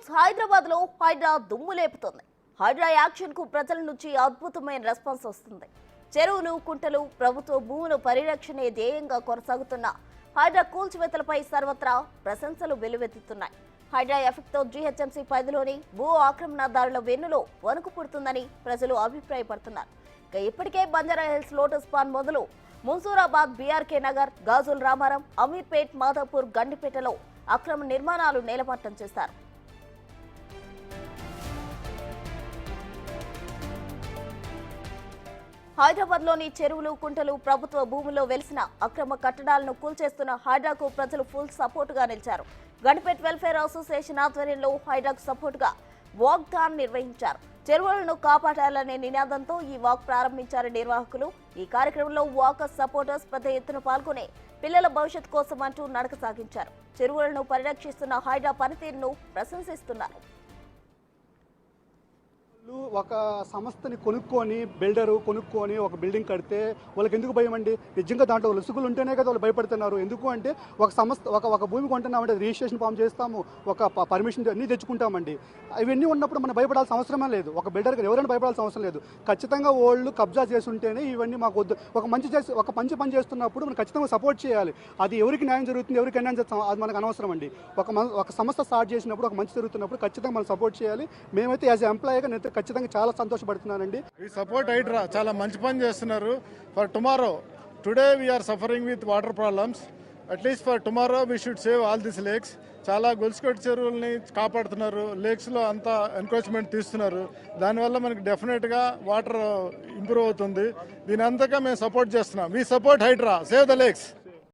రోజు హైదరాబాద్ లో హైడ్రా దుమ్ము లేపుతోంది. హైడ్రా యాక్షన్ కు ప్రజల నుంచి అద్భుతమైన రెస్పాన్స్ వస్తుంది. చెరువులు, కుంటలు, ప్రభుత్వ భూముల పరిరక్షణే ధ్యేయంగా కొనసాగుతున్న హైడ్రా కూల్చివేతలపై సర్వత్రా ప్రశంసలు వెల్లువెత్తుతున్నాయి. హైడ్రా ఎఫెక్ట్ తో జీహెచ్ఎంసీ పరిధిలోని భూ ఆక్రమణదారుల వెన్నులో వణుకు పుడుతుందని ప్రజలు అభిప్రాయపడుతున్నారు. ఇప్పటికే బంజారాహిల్స్, లోటస్ పాండ్ మొదలు మున్సూరాబాద్, బీఆర్కే నగర్, గాజుల్ రామారం, అమీర్పేట్, మాధాపూర్, గండిపేటలో అక్రమ నిర్మాణాలు నేలమట్టం చేశారు. హైదరాబాద్ లోని చెరువులు, కుంటలు, ప్రభుత్వ భూముల్లో వెలిసిన అక్రమ కట్టడాలను కూల్చేస్తున్న హైడ్రాకు ప్రజలు ఫుల్ సపోర్ట్ గా నిలిచారు. గండిపేట్ వెల్ఫేర్ అసోసియేషన్ ఆధ్వర్యంలో హైడ్రాకు సపోర్ట్ గా వాక్ థాన్ నిర్వహించారు. చెరువులను కాపాడాలనే నినాదంతో ఈ వాక్ ప్రారంభించారు నిర్వాహకులు. ఈ కార్యక్రమంలో వాకర్స్, సపోర్టర్స్ పెద్ద ఎత్తున పాల్గొని పిల్లల భవిష్యత్ కోసం అంటూ నడక సాగించారు. చెరువులను పరిరక్షిస్తున్న హైడ్రా పనితీరును ప్రశంసిస్తున్నారు. ఒక సంస్థని కొనుక్కొని, బిల్డరు కొనుక్కొని ఒక బిల్డింగ్ కడితే వాళ్ళకి ఎందుకు భయం అండి? నిజంగా దాంట్లో లొసుగులు ఉంటేనే కదా వాళ్ళు భయపడుతున్నారు. ఎందుకు అంటే ఒక సంస్థ ఒక భూమి కొంటున్నామంటే రిజిస్ట్రేషన్ ఫామ్ చేస్తాము, ఒక పర్మిషన్ అన్నీ తెచ్చుకుంటామండి. ఇవన్నీ ఉన్నప్పుడు మనం భయపడాల్సిన అవసరమే లేదు. ఒక బిల్డర్కి ఎవరైనా భయపడాల్సిన అవసరం లేదు. ఖచ్చితంగా వాళ్ళు కబ్జా చేసి ఉంటేనే ఇవన్నీ మాకు వద్దు. ఒక మంచి పని చేస్తున్నప్పుడు మనం ఖచ్చితంగా సపోర్ట్ చేయాలి. అది ఎవరికి న్యాయం జరుగుతుంది, ఎవరికి అన్యాయం జరుగుతుంది అది మనకు అనవసరం అండి. ఒక సంస్థ స్టార్ట్ చేసినప్పుడు, ఒక మంచి జరుగుతున్నప్పుడు ఖచ్చితంగా మనం సపోర్ట్ చేయాలి. మేమైతే యాజ్ ఎంప్లాయీగా నేను ఖచ్చితంగా చాలా సంతోషపడుతున్నానండి. ఈ సపోర్ట్ హైడ్రా చాలా మంచి పని చేస్తున్నారు. For tomorrow, today we're suffering with water problems. At least for tomorrow we should save all this lakes. చాలా గొలుసుకట్టు చెరువుల్ని కాపాడుతున్నారు. లేక్స్లో అంతా ఎన్క్రోచ్మెంట్ తీస్తున్నారు. దానివల్ల మనకి డెఫినెట్గా వాటర్ ఇంప్రూవ్ అవుతుంది. దీని అంతగా మేము సపోర్ట్ చేస్తున్నాం. We support Hydra, save the lakes.